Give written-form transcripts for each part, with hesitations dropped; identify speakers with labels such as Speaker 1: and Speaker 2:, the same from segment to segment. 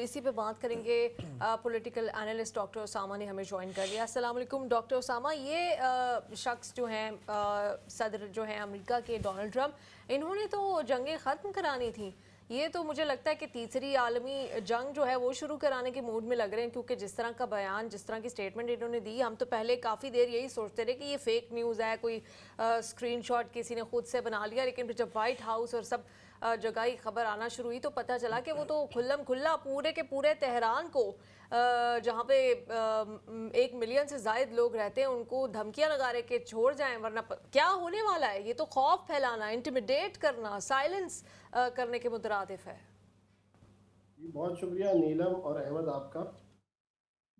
Speaker 1: اسی پہ بات کریں گے. پولیٹیکل انالسٹ ڈاکٹر اسامہ نے ہمیں جوائن کر لیا. السلام علیکم ڈاکٹر اسامہ. یہ شخص جو ہیں صدر جو ہیں امریکہ کے ڈونلڈ ٹرمپ, انہوں نے تو جنگیں ختم کرانی تھیں. یہ تو مجھے لگتا ہے کہ تیسری عالمی جنگ جو ہے وہ شروع کرانے کے موڈ میں لگ رہے ہیں, کیونکہ جس طرح کا بیان, جس طرح کی سٹیٹمنٹ انہوں نے دی, ہم تو پہلے کافی دیر یہی سوچتے رہے کہ یہ فیک نیوز ہے, کوئی اسکرین شاٹ کسی نے خود سے بنا لیا. لیکن پھر جب وائٹ ہاؤس اور سب جگہ ہی خبر آنا شروع ہوئی تو پتہ چلا کہ وہ تو کھلم کھلا پورے کے پورے تہران کو, جہاں پہ 1 ملین سے زائد لوگ رہتے ہیں, ان کو دھمکیاں لگا رہے کہ چھوڑ جائیں ورنہ کیا ہونے والا ہے. یہ تو خوف پھیلانا, انٹیمیڈیٹ کرنا, سائلنس کرنے کے مترادف ہے.
Speaker 2: بہت شکریہ نیلم اور احمد آپ کا.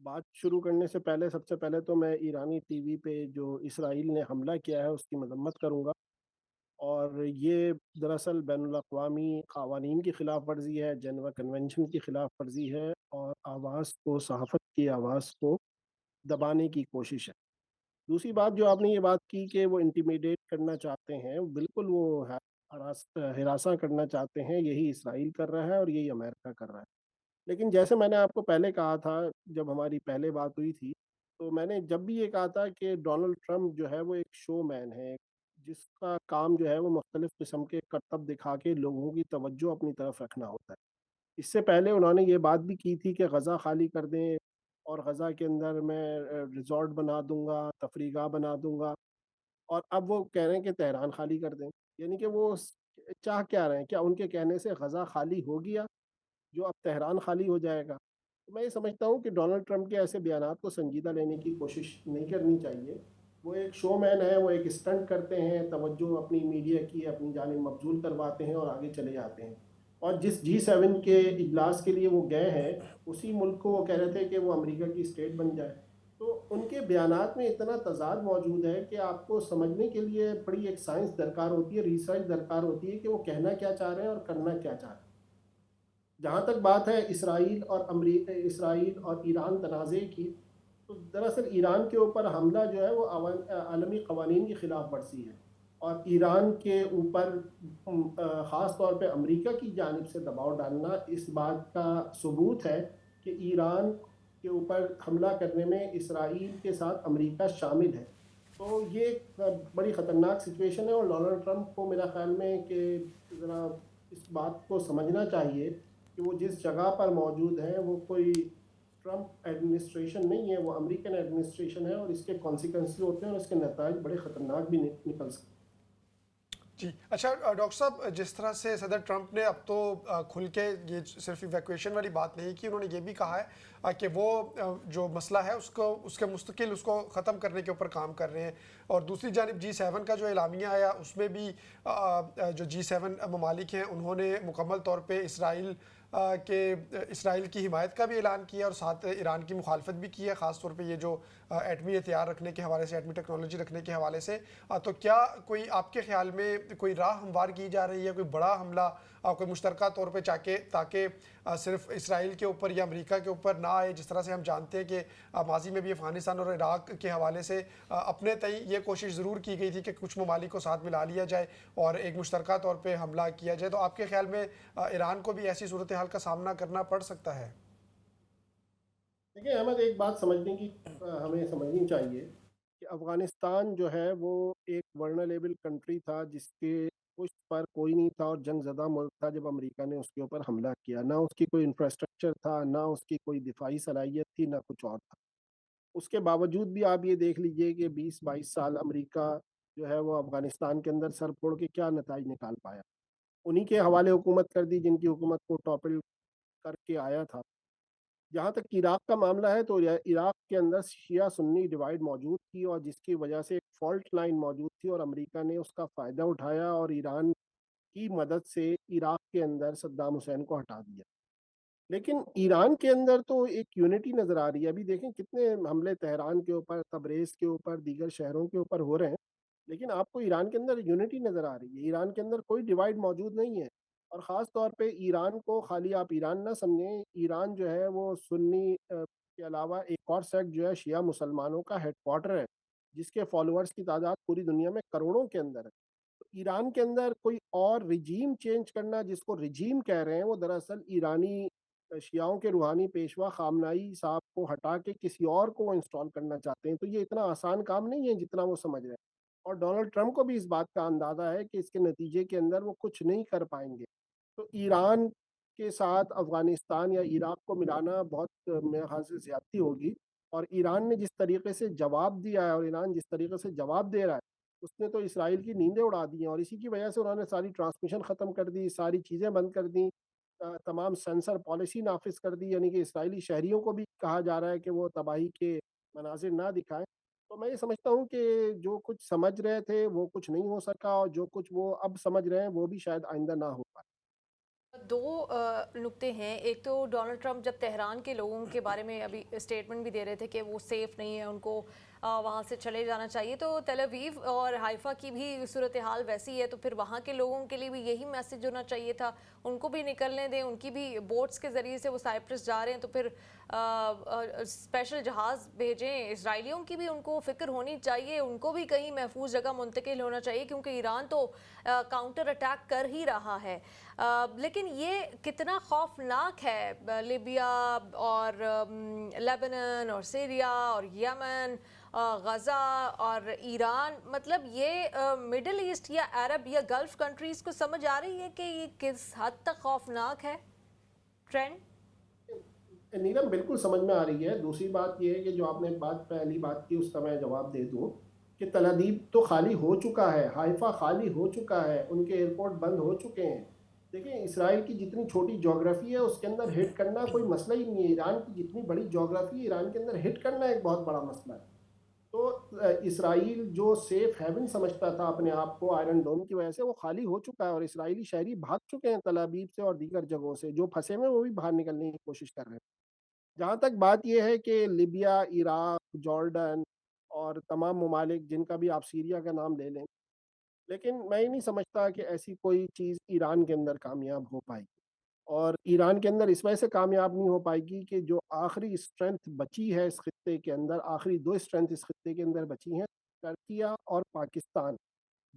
Speaker 2: بات شروع کرنے سے پہلے سب سے پہلے تو میں ایرانی ٹی وی پہ جو اسرائیل نے حملہ کیا ہے اس کی مذمت کروں گا, اور یہ دراصل بین الاقوامی قوانین کی خلاف ورزی ہے, جنیوا کنونشن کی خلاف ورزی ہے, اور آواز کو, صحافت کی آواز کو دبانے کی کوشش ہے. دوسری بات جو آپ نے یہ بات کی کہ وہ انٹیمیڈیٹ کرنا چاہتے ہیں, بالکل وہ ہراساں کرنا چاہتے ہیں, یہی اسرائیل کر رہا ہے اور یہی امریکہ کر رہا ہے. لیکن جیسے میں نے آپ کو پہلے کہا تھا, جب ہماری پہلے بات ہوئی تھی, تو میں نے جب بھی یہ کہا تھا کہ ڈونلڈ ٹرمپ جو ہے وہ ایک شو مین ہے, جس کا کام جو ہے وہ مختلف قسم کے کرتب دکھا کے لوگوں کی توجہ اپنی طرف رکھنا ہوتا ہے. اس سے پہلے انہوں نے یہ بات بھی کی تھی کہ غزہ خالی کر دیں, اور غزہ کے اندر میں ریزورٹ بنا دوں گا, تفریح گاہ بنا دوں گا, اور اب وہ کہہ رہے ہیں کہ تہران خالی کر دیں. یعنی کہ وہ چاہ کیا رہے ہیں, کیا ان کے کہنے سے غزہ خالی ہو گیا جو اب تہران خالی ہو جائے گا؟ میں یہ سمجھتا ہوں کہ ڈونلڈ ٹرمپ کے ایسے بیانات کو سنجیدہ لینے کی کوشش نہیں کرنی چاہیے. وہ ایک شو مین ہے, وہ ایک اسٹنٹ کرتے ہیں, توجہ اپنی میڈیا کی اپنی جانب مبذول کرواتے ہیں اور آگے چلے جاتے ہیں. اور جس G7 کے اجلاس کے لیے وہ گئے ہیں, اسی ملک کو وہ کہہ رہے تھے کہ وہ امریکہ کی اسٹیٹ بن جائے. تو ان کے بیانات میں اتنا تضاد موجود ہے کہ آپ کو سمجھنے کے لیے بڑی ایک سائنس درکار ہوتی ہے, ریسرچ درکار ہوتی ہے کہ وہ کہنا کیا چاہ رہے ہیں اور کرنا کیا چاہ رہے ہیں. جہاں تک بات ہے اسرائیل اور ایران تنازع کی, تو دراصل ایران کے اوپر حملہ جو ہے وہ عالمی قوانین کی خلاف ورزی ہے, اور ایران کے اوپر خاص طور پہ امریکہ کی جانب سے دباؤ ڈالنا اس بات کا ثبوت ہے کہ ایران کے اوپر حملہ کرنے میں اسرائیل کے ساتھ امریکہ شامل ہے. تو یہ ایک بڑی خطرناک سچویشن ہے, اور ڈونلڈ ٹرمپ کو میرا خیال میں کہ ذرا اس بات کو سمجھنا چاہیے کہ وہ جس جگہ پر موجود ہیں وہ کوئی ٹرمپ ایڈمنسٹریشن نہیں ہے, وہ امریکن ایڈمنسٹریشن ہے, اور اس کے کانسیکوینس ہوتے ہیں اور اس کے نتائج بڑے خطرناک بھی نکل سکتے ہیں.
Speaker 3: جی اچھا ڈاکٹر صاحب, جس طرح سے صدر ٹرمپ نے اب تو کھل کے یہ صرف ایویکویشن والی بات نہیں کی, انہوں نے یہ بھی کہا ہے کہ وہ جو مسئلہ ہے اس کے مستقل اس کو ختم کرنے کے اوپر کام کر رہے ہیں. اور دوسری جانب G7 کا جو اعلامیہ آیا اس میں بھی جو G7 ممالک ہیں انہوں نے مکمل طور پہ اسرائیل کی حمایت کا بھی اعلان کیا اور ساتھ ایران کی مخالفت بھی کی ہے, خاص طور پہ یہ جو ایٹمی ہتھیار رکھنے کے حوالے سے, ایٹمی ٹیکنالوجی رکھنے کے حوالے سے. تو کیا کوئی آپ کے خیال میں کوئی راہ ہموار کی جا رہی ہے, کوئی بڑا حملہ کوئی مشترکہ طور پہ تاکہ صرف اسرائیل کے اوپر یا امریکہ کے اوپر نہ آئے, جس طرح سے ہم جانتے ہیں کہ ماضی میں بھی افغانستان اور عراق کے حوالے سے اپنے تئیں یہ کوشش ضرور کی گئی تھی کہ کچھ ممالک کو ساتھ ملا لیا جائے اور ایک مشترکہ طور پہ حملہ کیا جائے. تو آپ کے خیال میں ایران کو بھی ایسی صورتحال کا سامنا کرنا پڑ سکتا ہے؟
Speaker 2: دیکھیں احمد, ایک بات ہمیں سمجھنی چاہیے کہ افغانستان جو ہے وہ ایک ورنریبل کنٹری تھا, جس کے پشت پر کوئی نہیں تھا, اور جنگ زدہ ملک تھا جب امریکہ نے اس کے اوپر حملہ کیا. نہ اس کی کوئی انفراسٹرکچر تھا, نہ اس کی کوئی دفاعی صلاحیت تھی, نہ کچھ اور تھا. اس کے باوجود بھی آپ یہ دیکھ لیجئے کہ 20-22 سال امریکہ جو ہے وہ افغانستان کے اندر سر پھوڑ کے کیا نتائج نکال پایا. انہی کے حوالے حکومت کر دی جن کی حکومت کو ٹاپل کر کے آیا تھا. جہاں تک عراق کا معاملہ ہے تو عراق کے اندر شیعہ سنی ڈیوائیڈ موجود تھی, اور جس کی وجہ سے ایک فالٹ لائن موجود تھی, اور امریکہ نے اس کا فائدہ اٹھایا اور ایران کی مدد سے عراق کے اندر صدام حسین کو ہٹا دیا. لیکن ایران کے اندر تو ایک یونٹی نظر آ رہی ہے. ابھی دیکھیں کتنے حملے تہران کے اوپر, تبریز کے اوپر, دیگر شہروں کے اوپر ہو رہے ہیں, لیکن آپ کو ایران کے اندر یونٹی نظر آ رہی ہے. ایران کے اندر کوئی ڈیوائیڈ موجود نہیں ہے. اور خاص طور پہ ایران کو خالی آپ ایران نہ سمجھیں, ایران جو ہے وہ سنی کے علاوہ ایک اور سیکٹ جو ہے شیعہ مسلمانوں کا ہیڈ کوارٹر ہے, جس کے فالوورز کی تعداد پوری دنیا میں کروڑوں کے اندر ہے. تو ایران کے اندر کوئی اور رجیم چینج کرنا, جس کو رجیم کہہ رہے ہیں, وہ دراصل ایرانی शियाओं के रूहानी पेशवा खामनाई साहब को हटा के किसी और को वो इंस्टॉल करना चाहते हैं। तो ये इतना आसान काम नहीं है जितना वो समझ रहे हैं, और डोनाल्ड ट्रंप को भी इस बात का अंदाज़ा है कि इसके नतीजे के अंदर वो कुछ नहीं कर पाएंगे। तो ईरान के साथ अफ़गानिस्तान या इराक को मिलाना बहुत मेरे ख़्याल से ज़्यादती होगी। और ईरान ने जिस तरीके से जवाब दिया है और ईरान जिस तरीके से जवाब दे रहा है, उसने तो इसराइल की नींदें उड़ा दी हैं, और इसी की वजह से उन्होंने सारी ट्रांसमिशन ख़त्म कर दी, सारी चीज़ें बंद कर दी, तमाम सेंसर पॉलिसी नाफिज कर दी, यानी कि इसराइली शहरियों को भी कहा जा रहा है कि वो तबाही के मनाजिर ना दिखाएं। तो मैं ये समझता हूँ कि जो कुछ समझ रहे थे वो कुछ नहीं हो सका, और जो कुछ वो अब समझ रहे हैं वो भी शायद आइंदा ना हो पाए।
Speaker 1: दो नुक्ते हैं। एक तो डोनाल्ड ट्रंप जब तेहरान के लोगों के बारे में अभी स्टेटमेंट भी दे रहे थे कि वो सेफ़ नहीं है, उनको वहाँ से चले जाना चाहिए, तो तेल अवीव और हाइफा की भी सूरत हाल वैसी है, तो फिर वहाँ के लोगों के लिए भी यही मैसेज होना चाहिए था, उनको भी निकलने दें, उनकी भी बोट्स के ज़रिए से वो साइप्रस जा रहे हैं, तो फिर स्पेशल जहाज़ भेजें। इसराइलियों की भी उनको फ़िक्र होनी चाहिए, उनको भी कहीं महफूज जगह मुंतकिल होना चाहिए, क्योंकि ईरान तो काउंटर अटैक कर ही रहा है। लेकिन ये कितना खौफनाक है, लिबिया और लेबनान और सीरिया और यमन, गज़ा और ईरान, मतलब ये मिडल ईस्ट या अरब या गल्फ़ कंट्रीज़ को समझ आ रही है कि ये किस हद तक खौफनाक है ट्रेंड?
Speaker 2: नीलम बिल्कुल समझ में आ रही है। दूसरी बात ये है कि जो आपने पहली बात की उसका मैं जवाब दे दूँ कि तल अबीब तो खाली हो चुका है, हाइफा खाली हो चुका है, उनके एयरपोर्ट बंद हो चुके हैं। देखिए, इसराइल की जितनी छोटी ज्योग्राफी है उसके अंदर हिट करना कोई मसला ही नहीं है। ईरान की जितनी बड़ी ज्योग्राफी है, ईरान के अंदर हिट करना एक बहुत बड़ा मसला है। तो इसराइल जो सेफ हेवन समझता था अपने आप को आयरन डोम की वजह से, वो खाली हो चुका है, और इसराइली शहरी भाग चुके हैं तल अबीब से और दीगर जगहों से। जो फंसे हुए हैं वो भी बाहर निकलने की कोशिश कर रहे हैं। जहाँ तक बात यह है कि लिबिया, इराक, जॉर्डन और तमाम ममालिक, जिनका भी आप सीरिया का नाम ले लें, लेकिन मैं ये नहीं समझता कि ऐसी कोई चीज़ ईरान के अंदर कामयाब हो पाएगी। और ईरान के अंदर इस वजह से कामयाब नहीं हो पाएगी कि जो आखिरी स्ट्रेंथ बची है इस खित्ते के अंदर, आखिरी दो स्ट्रेंथ इस खित्ते के अंदर बची हैं, टर्किया और पाकिस्तान।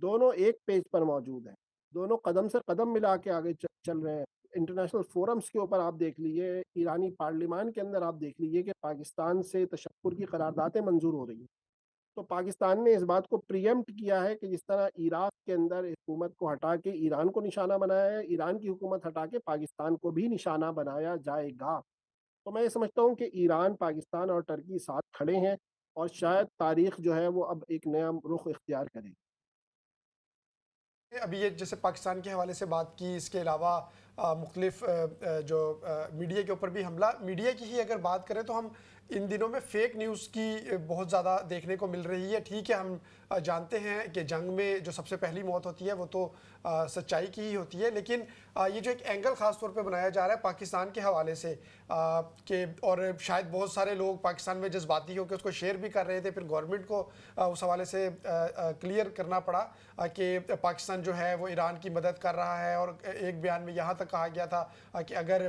Speaker 2: दोनों एक पेज पर मौजूद हैं, दोनों कदम से कदम मिला के आगे चल रहे हैं। इंटरनेशनल फोरम्स के ऊपर आप देख लीजिए, ईरानी पार्लियामान के अंदर आप देख लीजिए कि पाकिस्तान से तशक्कुर की करारदादें मंजूर हो रही हैं। तो पाकिस्तान ने इस बात को प्रीएम्प्ट किया है कि जिस तरह इराक के अंदर हुकूमत को हटा के ईरान को निशाना बनाया है, ईरान की हुकूमत हटा के पाकिस्तान को भी निशाना बनाया जाएगा। तो मैं ये समझता हूँ कि ईरान, पाकिस्तान और टर्की साथ खड़े हैं, और शायद तारीख जो है वो अब एक नया रुख इख्तियार करे।
Speaker 3: अभी ये जैसे पाकिस्तान के हवाले से बात की, इसके अलावा मुख्तलिफ जो मीडिया के ऊपर भी हमला, मीडिया की ही अगर बात करें तो हम इन दिनों में फेक न्यूज़ की बहुत ज़्यादा देखने को मिल रही है। ठीक है, हम जानते हैं कि जंग में जो सबसे पहली मौत होती है वो तो सच्चाई की ही होती है, लेकिन ये जो एक एंगल ख़ास तौर पे बनाया जा रहा है पाकिस्तान के हवाले से कि, और शायद बहुत सारे लोग पाकिस्तान में जज्बाती होकर उसको शेयर भी कर रहे थे, फिर गवर्नमेंट को उस हवाले से क्लियर करना पड़ा कि पाकिस्तान जो है वो ईरान की मदद कर रहा है। और एक बयान में यहाँ तक कहा गया था कि अगर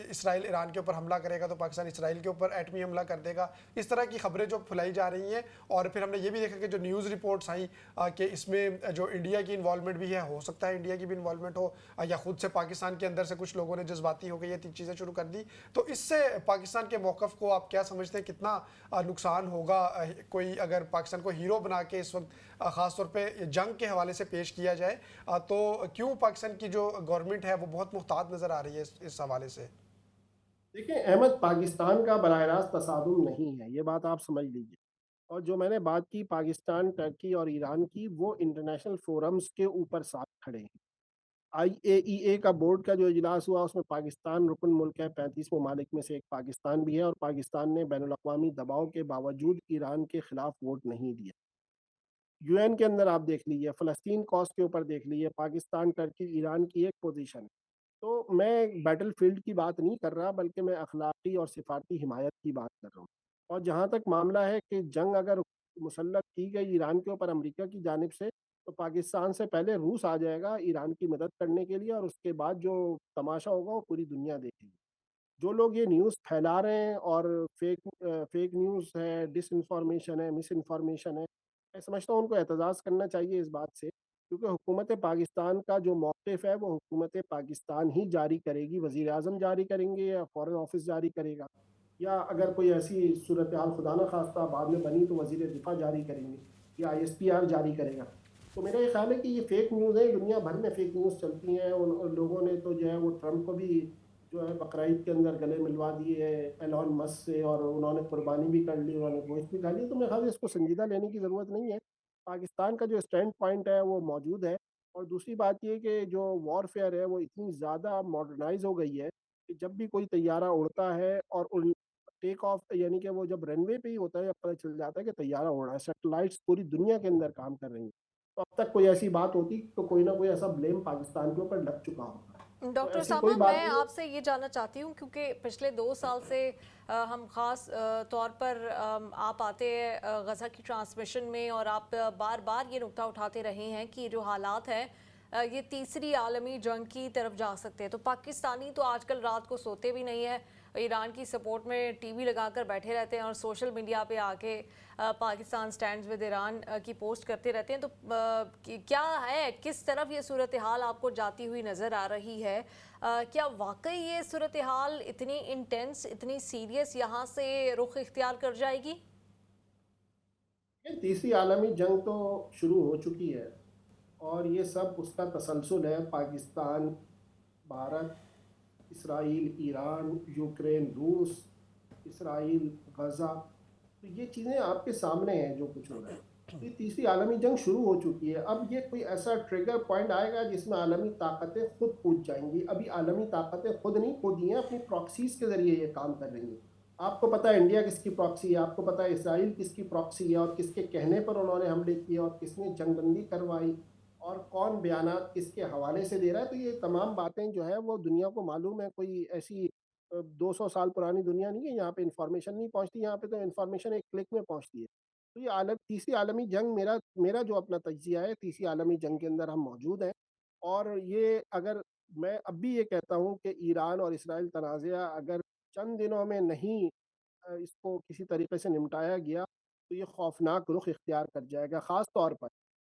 Speaker 3: इसराइल ईरान के ऊपर हमला करेगा तो पाकिस्तान इसराइल के ऊपर एटमी हमला कर देगा। इस तरह की खबरें जो फैलाई जा रही हैं, और फिर हमने ये भी देखा कि जो न्यूज़ रिपोर्ट्स आई कि इसमें जो इंडिया की इन्वॉल्वमेंट भी है, हो सकता है इंडिया की भी इन्वॉल्वमेंट हो, या खुद से पाकिस्तान के अंदर से कुछ लोगों ने जज्बाती होकर ये चीज़ें शुरू कर दी। तो इससे पाकिस्तान के मौक़िफ़ को आप क्या समझते हैं, कितना नुकसान होगा? कोई अगर पाकिस्तान को हीरो बना के इस वक्त ख़ास तौर पे जंग के हवाले से पेश किया जाए, तो क्यों पाकिस्तान की जो गवर्नमेंट है वो बहुत मुहतात नज़र आ रही है इस हवाले से?
Speaker 2: देखिए अहमद, पाकिस्तान का बराह रास्त तसादुम नहीं है, ये बात आप समझ लीजिए। और जो मैंने बात की पाकिस्तान, टर्की और ईरान की, वो इंटरनेशनल फोरम्स के ऊपर साथ खड़े हैं। IAEA का बोर्ड का जो इजलास हुआ उसमें पाकिस्तान रुकन मुल्क है, 35 ममालिक में से एक पाकिस्तान भी है, और पाकिस्तान ने बैनुल अक़वामी दबाव के बावजूद ईरान के खिलाफ वोट नहीं दिया। UN के अंदर आप देख लीजिए, फ़लस्तीन कॉज के ऊपर देख लीजिए, पाकिस्तान, टर्की, ईरान की एक पोजीशन है। तो मैं बैटल फील्ड की बात नहीं कर रहा, बल्कि मैं अखलाकी और सिफारती हिमायत की बात कर रहा हूँ। और जहाँ तक मामला है कि जंग अगर मुसल्लत की गई ईरान के ऊपर अमेरिका की जानिब से, तो पाकिस्तान से पहले रूस आ जाएगा ईरान की मदद करने के लिए, और उसके बाद जो तमाशा होगा वो पूरी दुनिया देखेगी। जो लोग ये न्यूज़ फैला रहे हैं, और फेक न्यूज़ है, डिसइन्फॉर्मेशन है, मिस इन्फॉर्मेशन है, मैं समझता हूँ उनको एहतजाज करना चाहिए इस बात से क्योंकि हुकूमत पाकिस्तान का जो मौक़िफ़ है वो हुकूमत पाकिस्तान ही जारी करेगी, वज़ीर आज़म जारी करेंगे या फ़ॉरेन ऑफ़िस जारी करेगा, या अगर कोई ऐसी सूरत हाल खुदा न खास्ता बाद में बनी तो वज़ीर दिफ़ा जारी करेंगे या ISPR जारी करेगा। तो मेरा ये ख़्याल है कि ये फ़ेक न्यूज़ है, दुनिया भर में फ़ेक न्यूज़ चलती हैं। उन लोगों ने तो जो है वो ट्रंप को भी जो है बकरीद के अंदर गले मिलवा दिए है एलॉन मस्क से, और उन्होंने कुर्बानी भी कर ली, उन्होंने गोश्त भी खा ली। तो मेरे ख्याल से इसको संजीदा लेने की ज़रूरत नहीं है। पाकिस्तान का जो स्टैंड पॉइंट है वो मौजूद है। और दूसरी बात ये कि जो वॉरफेयर है वो इतनी ज़्यादा मॉडर्नाइज हो गई है कि जब भी कोई तैयारा उड़ता है और उड़ टेक ऑफ, यानी कि वो जब रनवे पे ही होता है, जब पता चल जाता है कि तैयारा उड़ रहा है, सैटेलाइट्स पूरी दुनिया के अंदर काम कर रही हैं। तो अब तक कोई ऐसी बात होती तो कोई ना कोई ऐसा ब्लेम पाकिस्तान के ऊपर लग चुका होता। तो
Speaker 1: डॉक्टर
Speaker 2: ऐसी कोई
Speaker 1: सामा,
Speaker 2: बात
Speaker 1: मैं
Speaker 2: नहीं है।
Speaker 1: आपसे ये जानना चाहती हूँ क्योंकि पिछले 2 साल से हम ख़ास तौर पर आप आते हैं गज़ा की ट्रांसमिशन में, और आप बार बार ये नुक्ता उठाते रहे हैं कि जो हालात हैं ये तीसरी आलमी जंग की तरफ जा सकते हैं। तो पाकिस्तानी तो आजकल रात को सोते भी नहीं है, ईरान की सपोर्ट में टीवी लगाकर बैठे रहते हैं और सोशल मीडिया पे आके पाकिस्तान स्टैंड्स विद ईरान की पोस्ट करते रहते हैं। तो क्या है, किस तरफ ये सूरत हाल आपको जाती हुई नज़र आ रही है? क्या वाकई ये सूरत हाल इतनी इंटेंस, इतनी सीरियस यहाँ से रुख इख्तियार कर जाएगी?
Speaker 2: ये तीसरी आलमी जंग तो शुरू हो चुकी है, और ये सब उसका तसलसल है। Pakistan, Bharat, Israel, Iran, Ukraine, रूस, इसराइल, गज़ा, तो ये चीज़ें आपके सामने हैं जो कुछ हो रहा है। तो ये तीसरी आलमी जंग शुरू हो चुकी है। अब ये कोई ऐसा ट्रिगर पॉइंट आएगा जिसमें आलमी ताकतें खुद कूद जाएंगी। अभी आलमी ताकतें खुद नहीं कूदी हैं, अपनी प्रॉक्सीज़ के ज़रिए ये काम कर रही हैं। आपको पता है इंडिया किसकी प्रॉक्सी है, आपको पता है इसराइल किसकी प्रॉक्सी है, और किसके कहने पर उन्होंने हमले किए, और किसने जंगबंदी करवाई, और कौन बयानात किसके हवाले से दे रहा है। तो ये तमाम बातें जो है वो दुनिया को मालूम है। कोई ऐसी 200 साल पुरानी दुनिया नहीं है, यहाँ पे इंफॉर्मेशन नहीं पहुँचती, यहाँ पे तो इंफॉर्मेशन एक क्लिक में पहुँचती है। तो ये तीसरी आलमी जंग, मेरा मेरा जो अपना तजिया है, तीसरी आलमी जंग के अंदर हम मौजूद हैं। और ये अगर मैं अब भी ये कहता हूँ कि ईरान और इसराइल तनाज़ा अगर चंद दिनों में नहीं इसको किसी तरीके से निपटाया गया तो ये खौफनाक रुख इख्तियार कर जाएगा। ख़ास तौर पर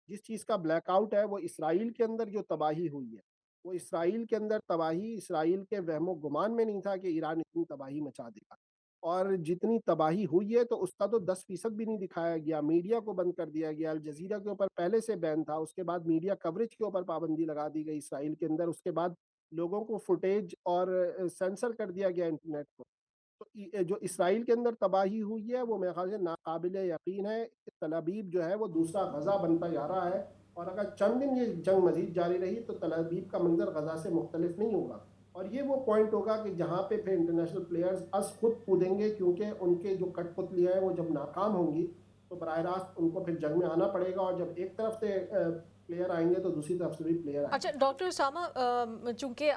Speaker 2: जिस चीज़ का ब्लैकआउट है वो इसराइल के अंदर जो तबाही हुई है, वो इसराइल के अंदर तबाही इसराइल के वहमो गुमान में नहीं था कि ईरान इतनी तबाही मचा देगा। और जितनी तबाही हुई है तो उसका तो 10% भी नहीं दिखाया गया। मीडिया को बंद कर दिया गया। अल जज़ीरा के ऊपर पहले से बैन था, उसके बाद मीडिया कवरेज के ऊपर पाबंदी लगा दी गई इसराइल के अंदर। उसके बाद लोगों को फुटेज और सेंसर कर दिया गया इंटरनेट को। तो जो इसराइल के अंदर तबाही हुई है वो मेरे ख्याल से नाकाबिल यकीन है। तल अबीब जो है वो दूसरा गज़ा बनता जा रहा है, और अगर चंद दिन ये जंग मजीद जारी रही तो तल अबीब का मंजर गज़ा से मुख्तलिफ नहीं होगा। और ये वो पॉइंट होगा कि जहाँ पे फिर इंटरनेशनल प्लेयर्स अस खुद कूदेंगे, क्योंकि उनके जो कठपुतलियाँ हैं वो जब नाकाम होंगी तो बराह रास्त उनको फिर जंग में आना पड़ेगा। और जब एक तरफ से प्लेयर आएंगे तो दूसरी तरफ से भी प्लेयर
Speaker 1: अच्छा
Speaker 2: आएंगे।
Speaker 1: डॉक्टर उसामा, चूंकि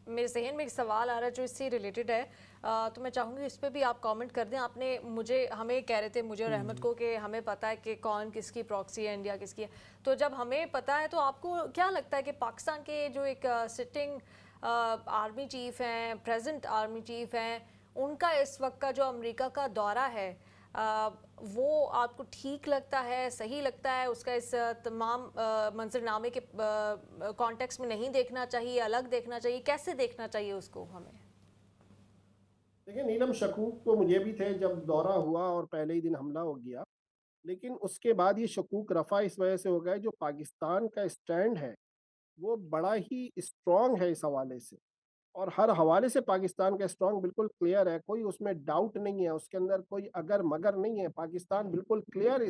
Speaker 1: मेरे जहन में एक सवाल आ रहा है जो इससे रिलेटेड है, तो मैं चाहूँगी इस पे भी आप कमेंट कर दें। आपने हमें कह रहे थे, मुझे और अहमद को, कि हमें पता है कि कौन किसकी प्रॉक्सी है, इंडिया किसकी है। तो जब हमें पता है तो आपको क्या लगता है कि पाकिस्तान के जो एक सिटिंग आर्मी चीफ हैं, प्रेजेंट आर्मी चीफ हैं, उनका इस वक्त का जो अमेरिका का दौरा है, वो आपको ठीक लगता है, सही लगता है? उसका इस तमाम मंजरनामे के कॉन्टेक्स्ट में नहीं देखना चाहिए, अलग देखना चाहिए, कैसे देखना चाहिए उसको हमें?
Speaker 2: देखिए नीलम, शकूक तो मुझे भी थे जब दौरा हुआ और पहले ही दिन हमला हो गया। लेकिन उसके बाद ये शकूक रफ़ा इस वजह से हो गया, जो पाकिस्तान का स्टैंड है वो बड़ा ही स्ट्रॉन्ग है इस हवाले से। और हर हवाले से पाकिस्तान का स्ट्रॉन्ग बिल्कुल क्लियर है, कोई उसमें डाउट नहीं है, उसके अंदर कोई अगर मगर नहीं है। पाकिस्तान बिल्कुल क्लियर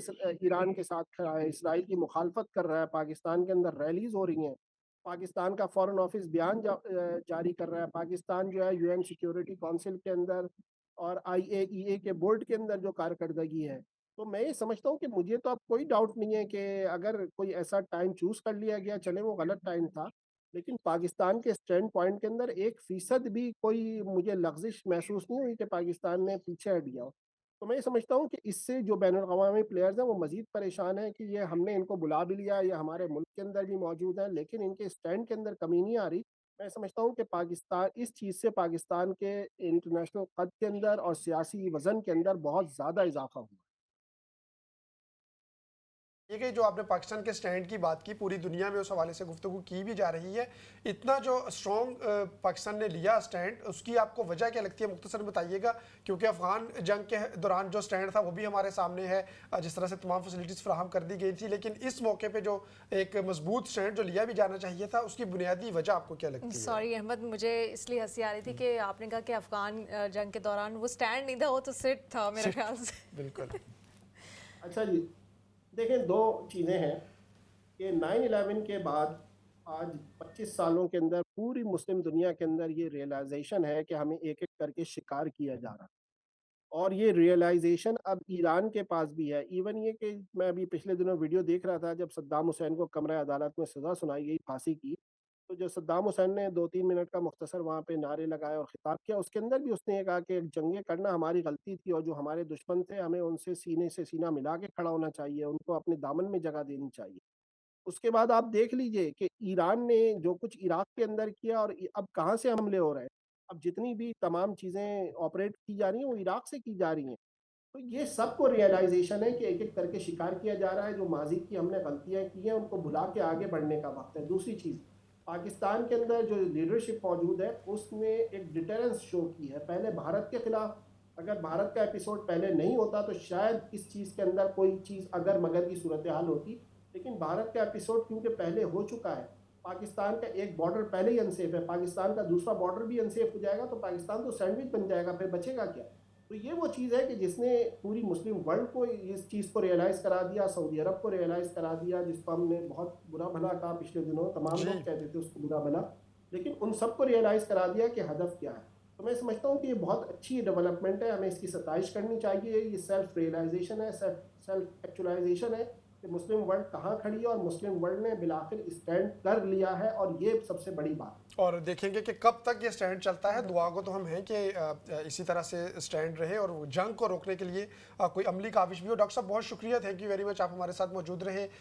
Speaker 2: ईरान के साथ खड़ा है, इसराइल की मुखालफत कर रहा है। पाकिस्तान के अंदर रैलीज हो रही हैं, पाकिस्तान का फॉरेन ऑफिस बयान जारी कर रहा है। पाकिस्तान जो है UN सिक्योरिटी काउंसिल के अंदर और IAEA के बोर्ड के अंदर जो कारकर्दगी है। तो मैं ये समझता हूँ कि मुझे तो अब कोई डाउट नहीं है कि अगर कोई ऐसा टाइम चूज़ कर लिया गया, चले वो गलत टाइम था, लेकिन पाकिस्तान के स्टैंड पॉइंट के अंदर 1% भी कोई मुझे लग़्ज़िश महसूस नहीं हुई कि पाकिस्तान ने पीछे हट गया हो। तो मैं ये समझता हूँ कि इससे जो बैनुल-अक़वामी प्लेयर्स हैं वो मज़ीद परेशान हैं कि ये हमने इनको बुला भी लिया, ये हमारे मुल्क के अंदर भी मौजूद हैं, लेकिन इनके स्टैंड के अंदर कमी नहीं आ रही। मैं समझता हूँ कि पाकिस्तान इस चीज़ से पाकिस्तान के इंटरनेशनल कद के अंदर और सियासी वज़न के अंदर बहुत ज़्यादा इज़ाफ़ा हुआ है।
Speaker 3: یہ کہ جو آپ نے پاکستان کے سٹینڈ کی بات کی، پوری دنیا میں اس حوالے سے گفتگو کی بھی جا رہی ہے، اتنا جو اسٹرانگ پاکستان نے لیا سٹینڈ، اس کی آپ کو وجہ کیا لگتی ہے؟ مختصر بتائیے گا، کیونکہ افغان جنگ کے دوران جو سٹینڈ تھا وہ بھی ہمارے سامنے ہے، جس طرح سے تمام فیسلٹیز فراہم کر دی گئی تھی، لیکن اس موقع پہ جو ایک مضبوط سٹینڈ جو لیا بھی جانا چاہیے تھا، اس کی بنیادی وجہ آپ کو کیا لگتی ہے؟
Speaker 1: سوری احمد، مجھے اس لیے ہنسی آ رہی تھی کہ آپ نے کہا کہ افغان جنگ کے دوران وہ سٹینڈ نہیں تھا، وہ تو سٹ تھا میرے خیال سے.
Speaker 3: بالکل.
Speaker 2: اچھا جی، دیکھیں دو چیزیں ہیں کہ 9/11 کے بعد آج 25 سالوں کے اندر پوری مسلم دنیا کے اندر یہ ریئلائزیشن ہے کہ ہمیں ایک ایک کر کے شکار کیا جا رہا ہے، اور یہ ریئلائزیشن اب ایران کے پاس بھی ہے. ایون یہ کہ میں ابھی پچھلے دنوں ویڈیو دیکھ رہا تھا، جب صدام حسین کو کمرہ عدالت میں سزا سنائی گئی پھانسی کی، تو جو صدام حسین نے 2-3 منٹ کا مختصر وہاں پہ نعرے لگائے اور خطاب کیا، اس کے اندر بھی اس نے یہ کہا کہ جنگیں کرنا ہماری غلطی تھی، اور جو ہمارے دشمن تھے ہمیں ان سے سینے سے سینہ ملا کے کھڑا ہونا چاہیے، ان کو اپنے دامن میں جگہ دینی چاہیے. اس کے بعد آپ دیکھ لیجئے کہ ایران نے جو کچھ عراق کے اندر کیا، اور اب کہاں سے حملے ہو رہے ہیں، اب جتنی بھی تمام چیزیں آپریٹ کی جا رہی ہیں وہ عراق سے کی جا رہی ہیں. تو یہ سب کو ریئلائزیشن ہے کہ ایک ایک کر کے شکار کیا جا رہا ہے، جو ماضی کی ہم نے غلطیاں کی ہیں ان کو بھلا کے آگے بڑھنے کا وقت ہے. دوسری چیز، پاکستان کے اندر جو لیڈرشپ موجود ہے اس نے ایک ڈیٹرنس شو کی ہے. پہلے بھارت کے خلاف اگر بھارت کا ایپیسوڈ پہلے نہیں ہوتا تو شاید اس چیز کے اندر کوئی چیز اگر مگر کی صورتحال ہوتی، لیکن بھارت کا ایپیسوڈ کیونکہ پہلے ہو چکا ہے، پاکستان کا ایک بارڈر پہلے ہی انسیف ہے، پاکستان کا دوسرا بارڈر بھی انسیف ہو جائے گا، تو پاکستان تو سینڈوچ بن جائے گا، پھر بچے گا کیا؟ تو یہ وہ چیز ہے کہ جس نے پوری مسلم ورلڈ کو اس چیز کو ریئلائز کرا دیا، سعودی عرب کو ریئلائز کرا دیا، جس کو ہم نے بہت برا بھلا کہا پچھلے دنوں، تمام لوگ کہتے تھے اس کو برا بھلا، لیکن ان سب کو ریئلائز کرا دیا کہ ہدف کیا ہے. تو میں سمجھتا ہوں کہ یہ بہت اچھی ڈیولپمنٹ ہے، ہمیں اس کی ستائش کرنی چاہیے. یہ سیلف ریئلائزیشن ہے، سیلف ایکچولائزیشن ہے کہ مسلم ورلڈ کہاں کھڑی ہے، اور مسلم ورلڈ نے بالآخر اسٹینڈ کر لیا ہے، اور یہ سب سے بڑی بات.
Speaker 3: اور دیکھیں گے کہ کب تک یہ سٹینڈ چلتا ہے. دعا کو تو ہم ہیں کہ اسی طرح سے سٹینڈ رہے اور جنگ کو روکنے کے لیے کوئی عملی کاوش بھی ہو. ڈاکٹر صاحب بہت شکریہ، تھینک یو ویری مچ، آپ ہمارے ساتھ موجود رہے.